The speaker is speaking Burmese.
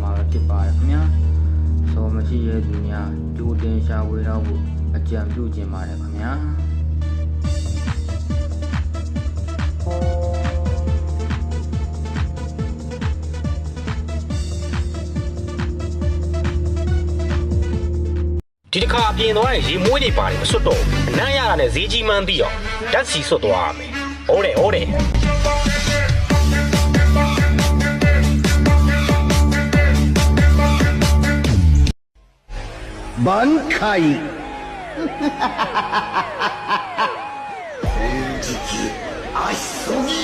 မှာပဲဖြစ်ပါတယ်ခင်ဗျာဆိုမရှိရဲ့သူများကြိုတင်ရှာဝေတော့ဖို့အကြံပြုခြင်းပါတယ်ခင်ဗျာဒီတစ်ခါအပြင်သွားရင်ရေမွေးတွေပါတယ်မစွတ်တော့ဘူးအနမ်းရတာနဲ့ဈေးကြီးမှန်းပြီးတော့ဓာတ်စီစွတ်သွားရမယ်ဟုတ်တယ်挽回本日足そぎ